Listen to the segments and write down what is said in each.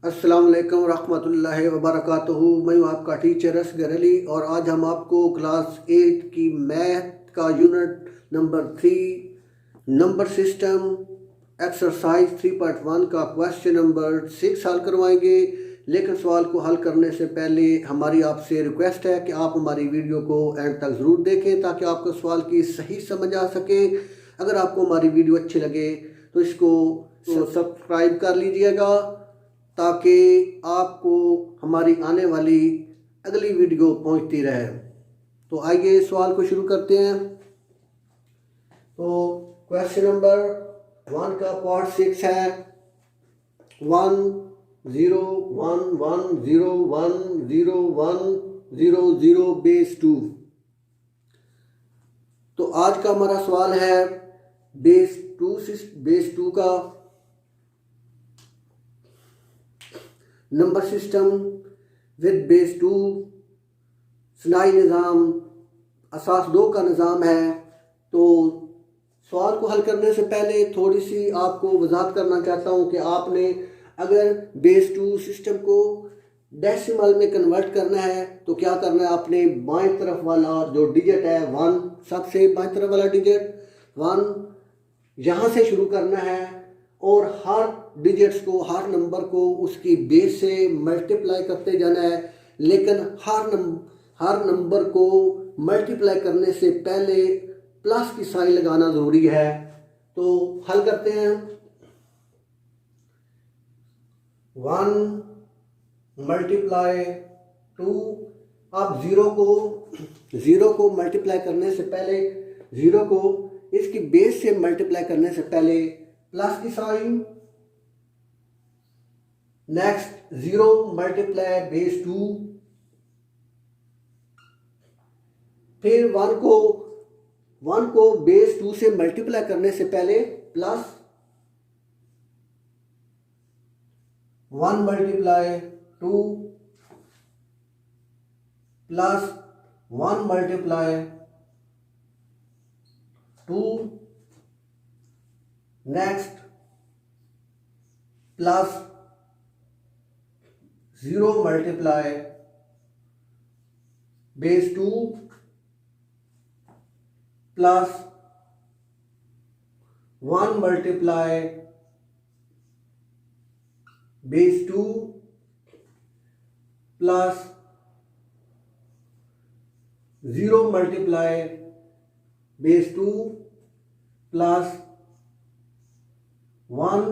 अस्सलाम वालेकुम रहमतुल्लाहि व बरकातुहू। मैं हूँ आपका टीचर असगर अली और आज हम आपको क्लास 8 की मैथ का unit number 3 number system exercise 3.1 का क्वेश्चन नंबर 6 हल करवाएंगे। लेकिन सवाल को हल करने से पहले हमारी आपसे रिक्वेस्ट है कि आप हमारी वीडियो को एंड तक ज़रूर देखें ताकि आपको सवाल की सही समझ आ सके। अगर आपको हमारी वीडियो अच्छी लगे तो इसको सब्सक्राइब कर लीजिएगा ताकि आपको हमारी आने वाली अगली वीडियो पहुंचती रहे। तो आइए सवाल को शुरू करते हैं। तो क्वेश्चन नंबर 1 का पार्ट 6 है 1 0 1 1 0 1 0 1 0 0 बेस 2। तो आज का हमारा सवाल है बेस 2 का नंबर सिस्टम विद बेस 2 सनाई निज़ाम असास 2 का निज़ाम है। तो सवाल को हल करने से पहले थोड़ी सी आपको वजाहत करना चाहता हूँ कि आपने अगर बेस 2 सिस्टम को डेसिमल में कन्वर्ट करना है तो क्या करना है, आपने बाएं तरफ वाला जो डिजिट है 1, सबसे बाएं तरफ वाला डिजिट 1 यहाँ से शुरू करना है और हर डिजिट्स को, हर नंबर को उसकी बेस से मल्टीप्लाई करते जाना है। लेकिन हर नंबर को मल्टीप्लाई करने से पहले प्लस की साइन लगाना ज़रूरी है। तो हल करते हैं। 1 मल्टीप्लाई 2। अब ज़ीरो को मल्टीप्लाई करने से पहले, ज़ीरो को इसकी बेस से मल्टीप्लाई करने से पहले प्लस की साइन। Next 0 multiply base 2। फिर 1 को बेस 2 से मल्टीप्लाई करने से पहले plus 1 multiply 2 plus 1 multiply 2। Next plus 0 multiply base 2 plus 1 multiply base 2 plus 0 multiply base 2 plus 1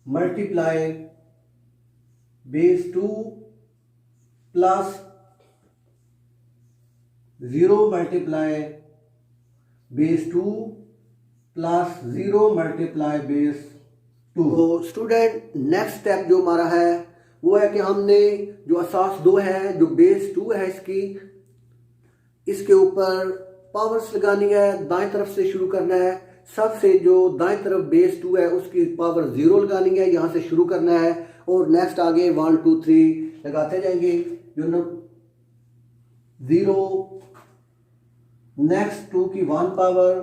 multiply base 2 plus 0 multiply base 2 plus 0 multiply base 2। तो स्टूडेंट नेक्स्ट स्टेप जो हमारा है वो है कि हमने जो असास 2 है, जो बेस 2 है इसके ऊपर पावर्स लगानी है। दाएं तरफ से शुरू करना है। सबसे जो दाएं तरफ बेस 2 है उसकी पावर 0 लगानी है, यहाँ से शुरू करना है और नेक्स्ट आगे 1 2 3 लगाते जाएंगे। 0 नेक्स्ट 2 की 1 पावर,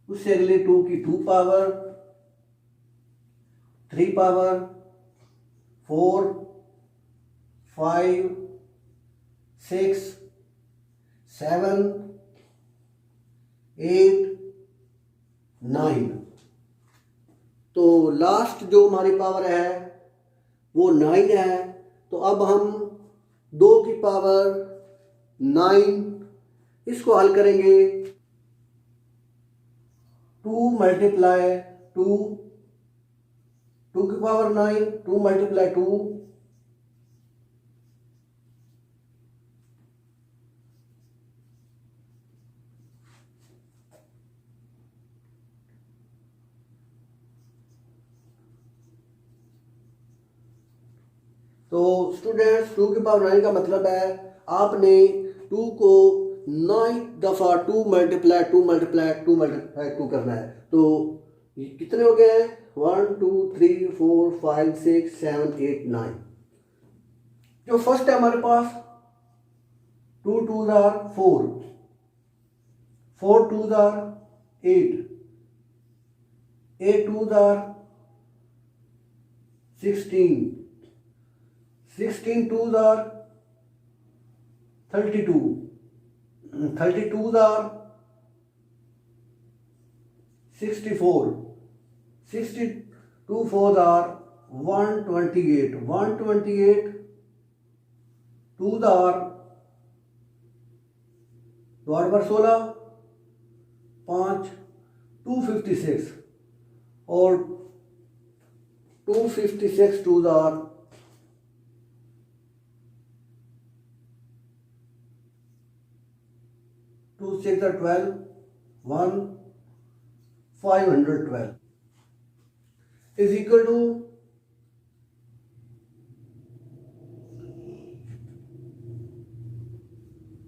उससे अगले 2 की 2 पावर, 3 पावर, 4 5 6 7 8 9। तो लास्ट जो हमारी पावर है वो 9 है। तो अब हम 2 की पावर 9 इसको हल करेंगे। 2 मल्टीप्लाई 2, 2 की पावर 9, 2 मल्टीप्लाई 2 तो स्टूडेंट्स 2 की पावर 9 का मतलब है आपने 2 को 9 दफ़ा 2 मल्टीप्लाई 2 करना है। तो कितने हो गए हैं? 1 2 3 4 5 6 7 8 9। जो फर्स्ट है हमारे पास 2 2s are 4, 4 2s are 8, 8 2s are 16, 16 twos are 32, 32s are 64, 62 fours are 128, 128 twos are 16 5 256 और 256 twos are 2 6 are 12 1 512 is equal to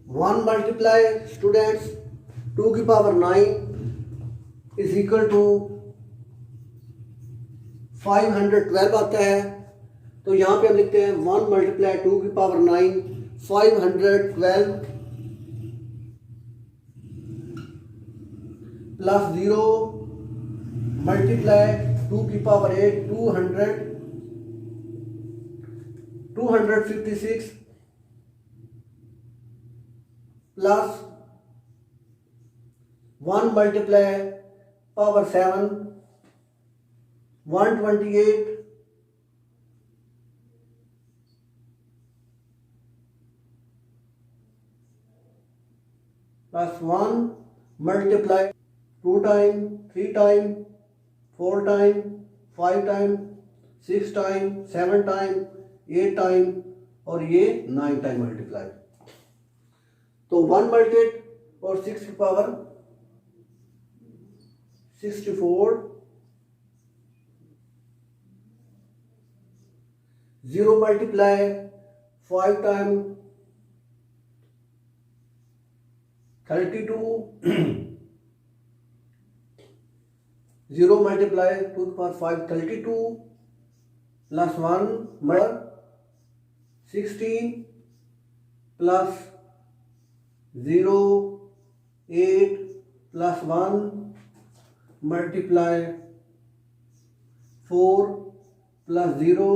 1 multiply students 2 की पावर 9 is equal to 512 आता है। तो यहाँ पे हम लिखते हैं 1 मल्टीप्लाई 2 की पावर 9 512 प्लस 0 मल्टीप्लाई 2 की power 8 256 plus 1 multiply power 7 128 plus 1 multiply 2 time 3 time 4 time 5 time 6 time 7 time 8 time और ये 9 टाइम मल्टीप्लाई। तो 1 मल्टीप्लाई और 6 की पावर 64 0 मल्टीप्लाई 5 टाइम 32 0 मल्टीप्लाई 2 की power 5 32 plus 1 16 plus 0 8 plus 1 multiply 4 plus 0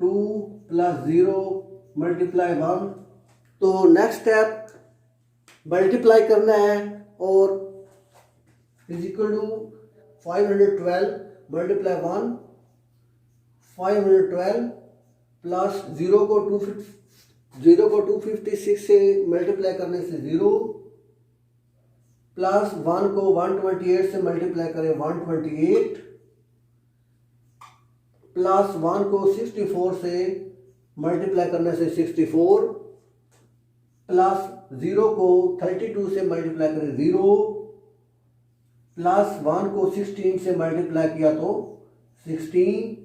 2 plus 0 multiply 1। तो next step multiply करना है और is equal to 512 multiply 1 512 plus 0 को 256 से मल्टीप्लाई करने से 0 प्लस 1 को 128 से मल्टीप्लाई करें 128 प्लस 1 को 64 से मल्टीप्लाई करने से 64 प्लस 0 को 32 से मल्टीप्लाई करें 0 प्लस 1 को 16 से मल्टीप्लाई किया तो 16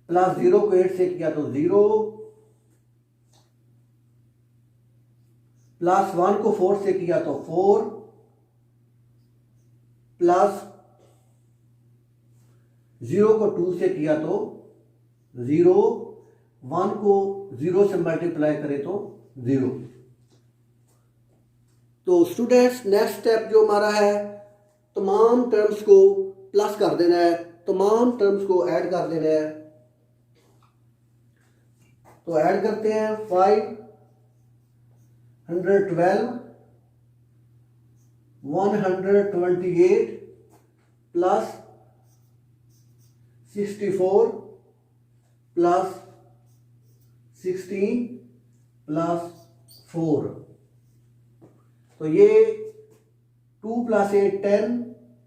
प्लस 0 को 8 से किया तो 0 प्लस 1 को 4 से किया तो 4 प्लस 0 को 2 से किया तो 0 1 को 0 से मल्टीप्लाई करें तो 0। तो स्टूडेंट्स नेक्स्ट स्टेप जो हमारा है तमाम टर्म्स को प्लस कर देना है, तमाम टर्म्स को ऐड कर देना है। तो ऐड करते हैं 512 128 प्लस 64 प्लस 16 प्लस 4। तो ये 2 प्लस 8 10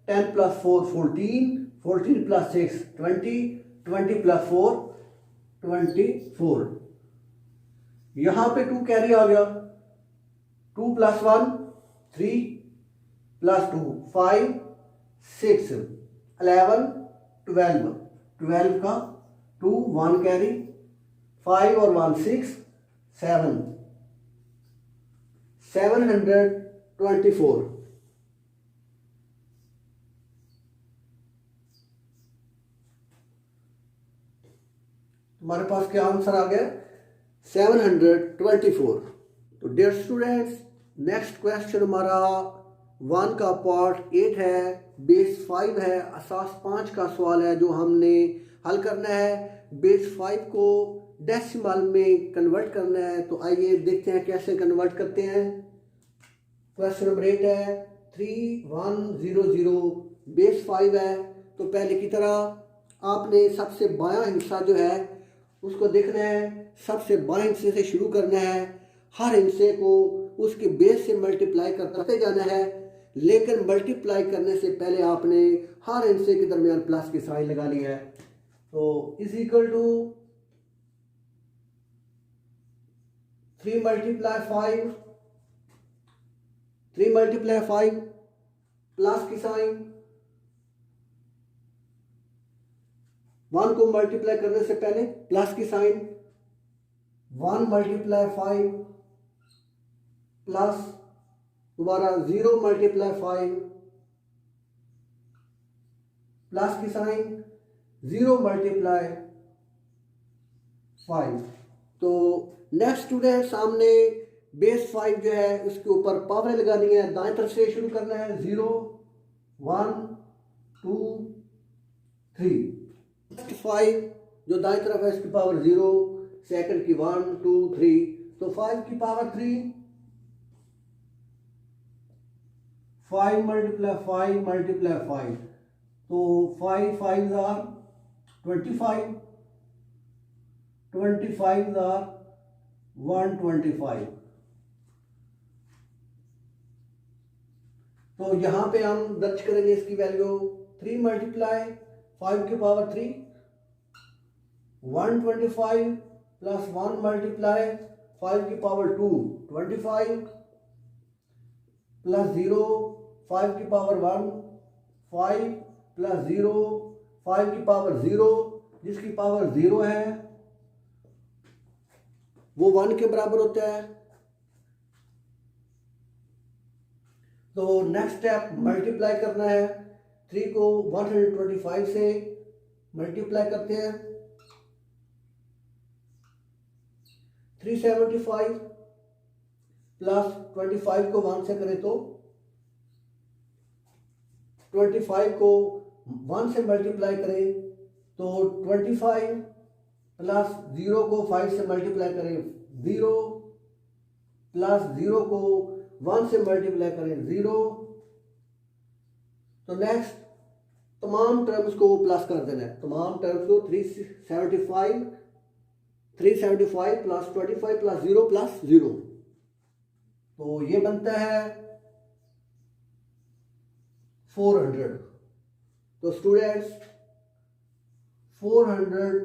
10 प्लस 4 14 14 प्लस 6 20 20 प्लस 4 24। यहाँ पे 2 कैरी आ गया 2 प्लस 1 3 प्लस 2 5 6 11 12 12 का 2 1 कैरी 5 और 1 6 7 724। हमारे पास क्या आंसर आ गया 724। तो डियर स्टूडेंट्स नेक्स्ट क्वेश्चन हमारा 1 का पार्ट 8 है, बेस 5 है, असास 5 का सवाल है जो हमने हल करना है, बेस 5 को डेसिमल में कन्वर्ट करना है। तो आइए देखते हैं कैसे कन्वर्ट करते हैं। क्वेश्चन नंबर 8 है 3100, बेस 5 है। तो पहले की तरह आपने सबसे बायां हिस्सा जो है उसको देखना है, सबसे बाएं हिस्से से शुरू करना है, हर हिस्से को उसके बेस से मल्टीप्लाई करते जाना है। लेकिन मल्टीप्लाई करने से पहले आपने हर हिस्से के दरमियान प्लस की साइन लगा ली है। तो is equal to 3 multiply 5 plus की साइन, 1 को मल्टीप्लाई करने से पहले प्लस की साइन, 1 मल्टीप्लाई 5 प्लस दोबारा 0 मल्टीप्लाई 5 प्लस की साइन, 0 मल्टीप्लाई 5। तो नेक्स्ट स्टूडेंट सामने बेस 5 जो है उसके ऊपर पावर लगानी है, दाएं तरफ से शुरू करना है, 0 1 2 3। 5 जो दाएं तरफ है इसकी पावर 0, सेकंड की 1 2 3, तो 5 की पावर 3, 5 मल्टीप्लाई 5 मल्टीप्लाई 5, तो 5 5 आर 25, 25 आर 125। तो यहां पे हम दर्ज करेंगे इसकी वैल्यू, 3 मल्टीप्लाई 5 की पावर 3, 125 प्लस 1 मल्टीप्लाई 5 की पावर 2, 25 प्लस 0 5 की पावर 1, 5 प्लस 0 5 की पावर 0, जिसकी पावर 0 है वो 1 के बराबर होता है। तो नेक्स्ट स्टेप मल्टीप्लाई करना है, 3 को 125 से मल्टीप्लाई करते हैं, 375 प्लस 25 को 1 से करें तो 25 को 1 से मल्टीप्लाई करें तो 25 प्लस 0 को 5 से मल्टीप्लाई करें 0, प्लस 0 को 1 से मल्टीप्लाई करें 0। तो नेक्स्ट तमाम टर्म्स को प्लस कर देना है, तमाम टर्म्स को 375 प्लस 25 प्लस 0 प्लस 0, तो ये बनता है 400। तो स्टूडेंट्स 400